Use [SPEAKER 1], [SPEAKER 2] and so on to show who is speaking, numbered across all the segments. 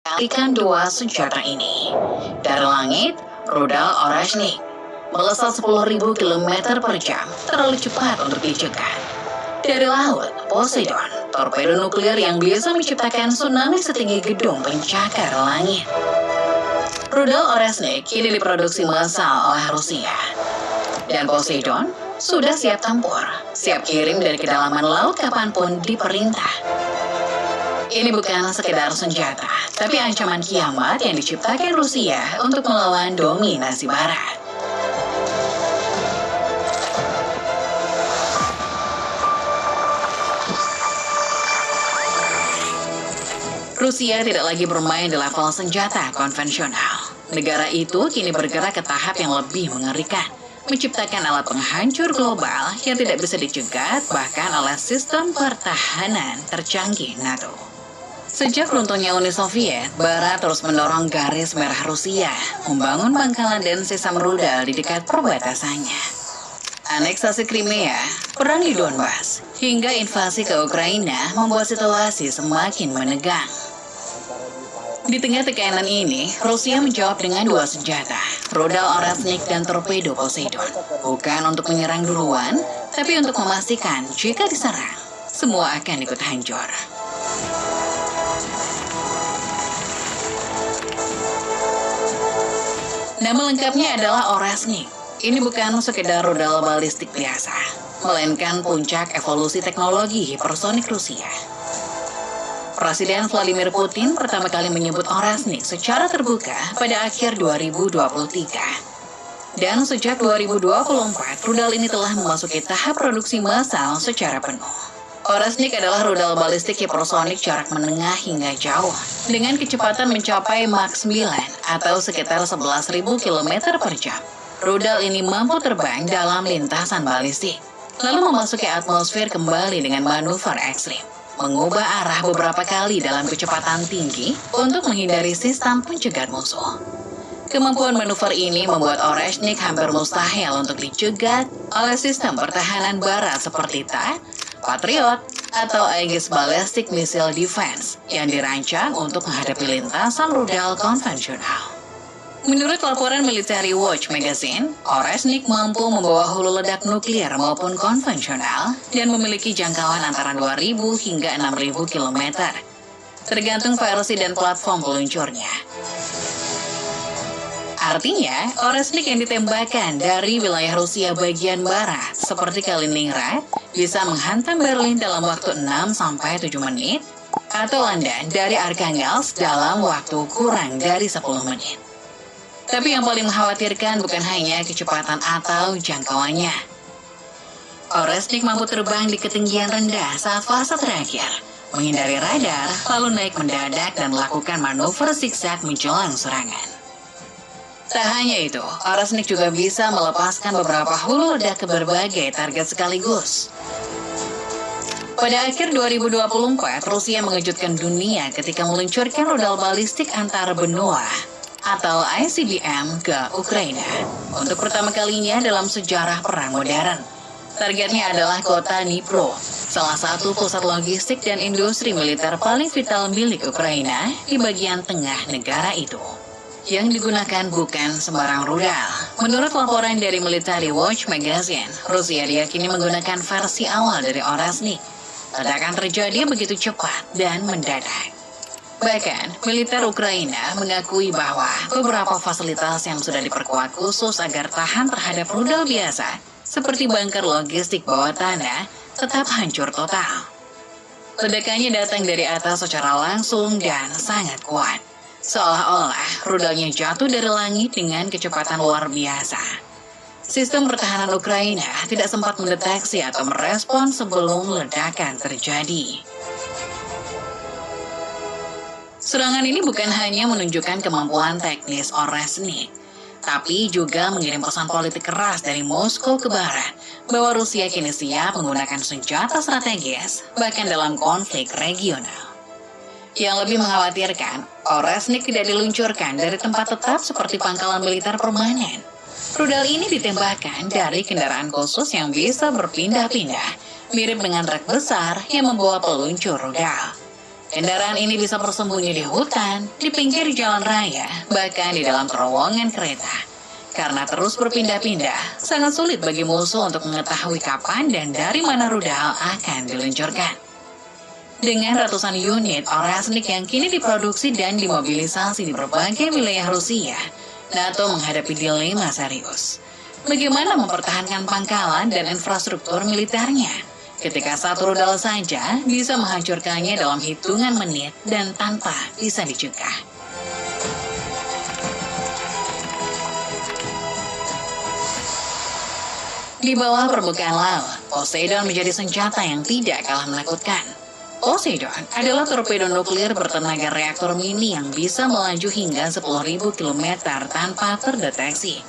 [SPEAKER 1] Kalikan dua senjata ini. Dari langit, rudal Oreshnik melesat 10.000 km per jam, terlalu cepat untuk dicegah. Dari laut, Poseidon, torpedo nuklir yang biasa menciptakan tsunami setinggi gedung pencakar langit. Rudal Oreshnik kini diproduksi massal oleh Rusia. Dan Poseidon sudah siap tempur, siap kirim dari kedalaman laut kapanpun diperintah. Ini bukan sekedar senjata, tapi ancaman kiamat yang diciptakan Rusia untuk melawan dominasi Barat. Rusia tidak lagi bermain di level senjata konvensional. Negara itu kini bergerak ke tahap yang lebih mengerikan, menciptakan alat penghancur global yang tidak bisa dicegat bahkan oleh sistem pertahanan tercanggih NATO. Sejak runtuhnya Uni Soviet, Barat terus mendorong garis merah Rusia, membangun pangkalan dan sistem rudal di dekat perbatasannya. Aneksasi Crimea, perang di Donbas, hingga invasi ke Ukraina membuat situasi semakin menegang. Di tengah tekanan ini, Rusia menjawab dengan dua senjata, rudal Oreshnik dan torpedo Poseidon. Bukan untuk menyerang duluan, tapi untuk memastikan jika diserang, semua akan ikut hancur. Nama lengkapnya adalah Oreshnik. Ini bukan sekedar rudal balistik biasa, melainkan puncak evolusi teknologi hipersonik Rusia. Presiden Vladimir Putin pertama kali menyebut Oreshnik secara terbuka pada akhir 2023. Dan sejak 2024, rudal ini telah memasuki tahap produksi massal secara penuh. Oreshnik adalah rudal balistik hipersonik jarak menengah hingga jauh, dengan kecepatan mencapai Mach 9 atau sekitar 11.000 km per jam. Rudal ini mampu terbang dalam lintasan balistik, lalu memasuki atmosfer kembali dengan manuver ekstrim, mengubah arah beberapa kali dalam kecepatan tinggi untuk menghindari sistem pencegat musuh. Kemampuan manuver ini membuat Oreshnik hampir mustahil untuk dicegat oleh sistem pertahanan barat seperti THAAD, Patriot, atau Aegis Ballistic Missile Defense yang dirancang untuk menghadapi lintasan rudal konvensional. Menurut laporan Military Watch Magazine, Oreshnik mampu membawa hulu ledak nuklir maupun konvensional dan memiliki jangkauan antara 2.000 hingga 6.000 km, tergantung versi dan platform peluncurnya. Artinya, Oreshnik yang ditembakkan dari wilayah Rusia bagian barat, seperti Kaliningrad, bisa menghantam Berlin dalam waktu 6-7 menit, atau London dari Arkhangelsk dalam waktu kurang dari 10 menit. Tapi yang paling mengkhawatirkan bukan hanya kecepatan atau jangkauannya. Oreshnik mampu terbang di ketinggian rendah saat fase terakhir, menghindari radar, lalu naik mendadak dan melakukan manuver zigzag menjelang serangan. Tak hanya itu, Oreshnik juga bisa melepaskan beberapa hulu ledak ke berbagai target sekaligus. Pada akhir 2024, Rusia mengejutkan dunia ketika meluncurkan rudal balistik antar benua atau ICBM ke Ukraina untuk pertama kalinya dalam sejarah perang modern. Targetnya adalah kota Dnipro, salah satu pusat logistik dan industri militer paling vital milik Ukraina di bagian tengah negara itu. Yang digunakan bukan sembarang rudal. Menurut laporan dari Military Watch Magazine, Rusia diyakini menggunakan versi awal dari Oreshnik. Ledakan terjadi begitu cepat dan mendadak. Bahkan, militer Ukraina mengakui bahwa beberapa fasilitas yang sudah diperkuat khusus agar tahan terhadap rudal biasa, seperti bunker logistik bawah tanah, tetap hancur total. Ledakannya datang dari atas secara langsung dan sangat kuat, seolah-olah rudalnya jatuh dari langit dengan kecepatan luar biasa. Sistem pertahanan Ukraina tidak sempat mendeteksi atau merespon sebelum ledakan terjadi. Serangan ini bukan hanya menunjukkan kemampuan teknis Oreshnik, tapi juga mengirim pesan politik keras dari Moskow ke Barat bahwa Rusia kini siap menggunakan senjata strategis bahkan dalam konflik regional. Yang lebih mengkhawatirkan, Oreshnik tidak diluncurkan dari tempat tetap seperti pangkalan militer permanen. Rudal ini ditembakkan dari kendaraan khusus yang bisa berpindah-pindah, mirip dengan truk besar yang membawa peluncur rudal. Kendaraan ini bisa bersembunyi di hutan, di pinggir jalan raya, bahkan di dalam terowongan kereta. Karena terus berpindah-pindah, sangat sulit bagi musuh untuk mengetahui kapan dan dari mana rudal akan diluncurkan. Dengan ratusan unit Orasnik yang kini diproduksi dan dimobilisasi di berbagai wilayah Rusia, NATO menghadapi dilema serius. Bagaimana mempertahankan pangkalan dan infrastruktur militernya ketika satu rudal saja bisa menghancurkannya dalam hitungan menit dan tanpa bisa dicegah? Di bawah permukaan laut, Poseidon menjadi senjata yang tidak kalah menakutkan. Poseidon adalah torpedo nuklir bertenaga reaktor mini yang bisa melaju hingga 10.000 km tanpa terdeteksi.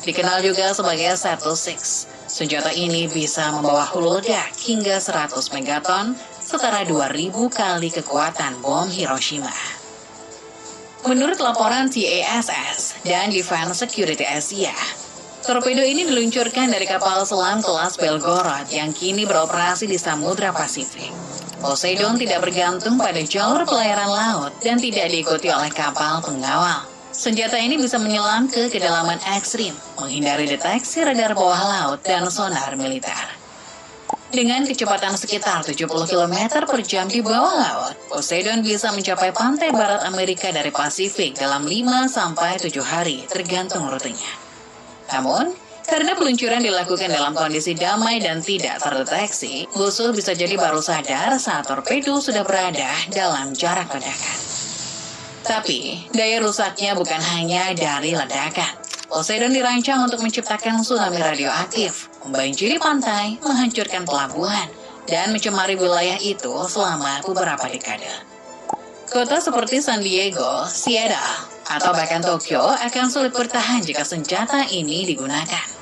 [SPEAKER 1] Dikenal juga sebagai Saturn-6, senjata ini bisa membawa hulu ledak hingga 100 megaton, setara 2.000 kali kekuatan bom Hiroshima. Menurut laporan TASS dan Defense Security Asia, torpedo ini diluncurkan dari kapal selam kelas Belgorod yang kini beroperasi di Samudra Pasifik. Poseidon tidak bergantung pada jalur pelayaran laut dan tidak diikuti oleh kapal pengawal. Senjata ini bisa menyelam ke kedalaman ekstrim, menghindari deteksi radar bawah laut dan sonar militer. Dengan kecepatan sekitar 70 km per jam di bawah laut, Poseidon bisa mencapai pantai barat Amerika dari Pasifik dalam 5-7 hari, tergantung rutenya. Namun, karena peluncuran dilakukan dalam kondisi damai dan tidak terdeteksi, musuh bisa jadi baru sadar saat torpedo sudah berada dalam jarak ledakan. Tapi, daya rusaknya bukan hanya dari ledakan. Poseidon dirancang untuk menciptakan tsunami radioaktif, membanjiri pantai, menghancurkan pelabuhan, dan mencemari wilayah itu selama beberapa dekade. Kota seperti San Diego, Seattle, atau bahkan Tokyo akan sulit bertahan jika senjata ini digunakan.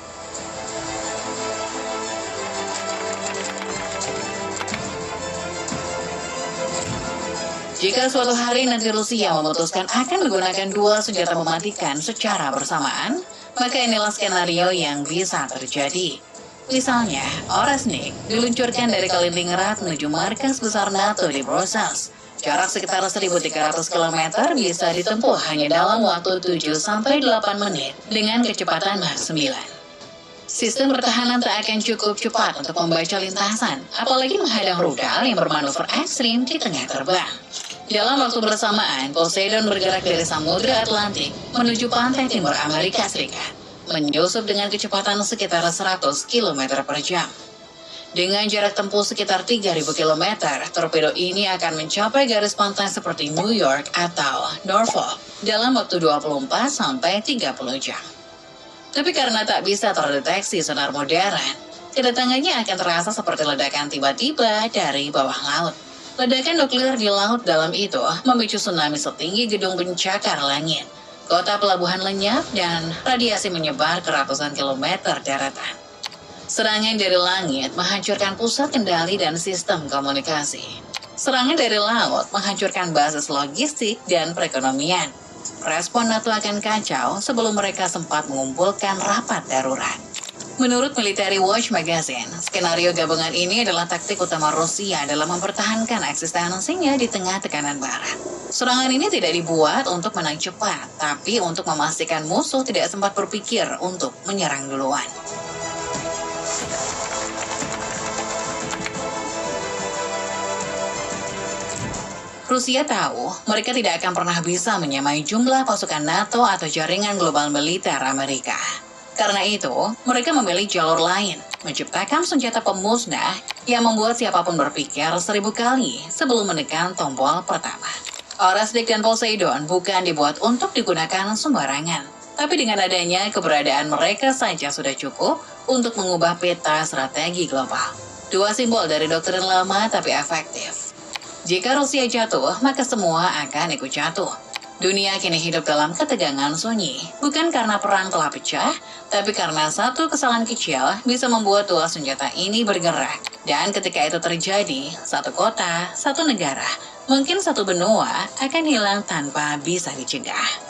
[SPEAKER 1] Jika suatu hari nanti Rusia memutuskan akan menggunakan dua senjata mematikan secara bersamaan, maka inilah skenario yang bisa terjadi. Misalnya, Orasnik diluncurkan dari Kaliningrad menuju markas besar NATO di Brussels. Jarak sekitar 1.300 km bisa ditempuh hanya dalam waktu 7-8 menit dengan kecepatan Mach 9. Sistem pertahanan tak akan cukup cepat untuk membaca lintasan, apalagi menghadang rudal yang bermanuver ekstrim di tengah terbang. Dalam waktu bersamaan, Poseidon bergerak dari Samudra Atlantik menuju pantai timur Amerika Serikat, menyusup dengan kecepatan sekitar 100 km per jam. Dengan jarak tempuh sekitar 3.000 km, torpedo ini akan mencapai garis pantai seperti New York atau Norfolk dalam waktu 24-30 jam. Tapi karena tak bisa terdeteksi sonar modern, kedatangannya akan terasa seperti ledakan tiba-tiba dari bawah laut. Ledakan nuklir di laut dalam itu memicu tsunami setinggi gedung pencakar langit. Kota pelabuhan lenyap dan radiasi menyebar ke ratusan kilometer daratan. Serangan dari langit menghancurkan pusat kendali dan sistem komunikasi. Serangan dari laut menghancurkan basis logistik dan perekonomian. Respon NATO akan kacau sebelum mereka sempat mengumpulkan rapat darurat. Menurut Military Watch Magazine, skenario gabungan ini adalah taktik utama Rusia dalam mempertahankan eksistensinya di tengah tekanan Barat. Serangan ini tidak dibuat untuk menang cepat, tapi untuk memastikan musuh tidak sempat berpikir untuk menyerang duluan. Rusia tahu mereka tidak akan pernah bisa menyamai jumlah pasukan NATO atau jaringan global militer Amerika. Karena itu, mereka memilih jalur lain, menciptakan senjata pemusnah yang membuat siapapun berpikir 1000 kali sebelum menekan tombol pertama. Orasnik dan Poseidon bukan dibuat untuk digunakan sembarangan, tapi dengan adanya keberadaan mereka saja sudah cukup untuk mengubah peta strategi global. Dua simbol dari doktrin lama tapi efektif. Jika Rusia jatuh, maka semua akan ikut jatuh. Dunia kini hidup dalam ketegangan sunyi, bukan karena perang telah pecah, tapi karena satu kesalahan kecil bisa membuat dua senjata ini bergerak. Dan ketika itu terjadi, satu kota, satu negara, mungkin satu benua akan hilang tanpa bisa dicegah.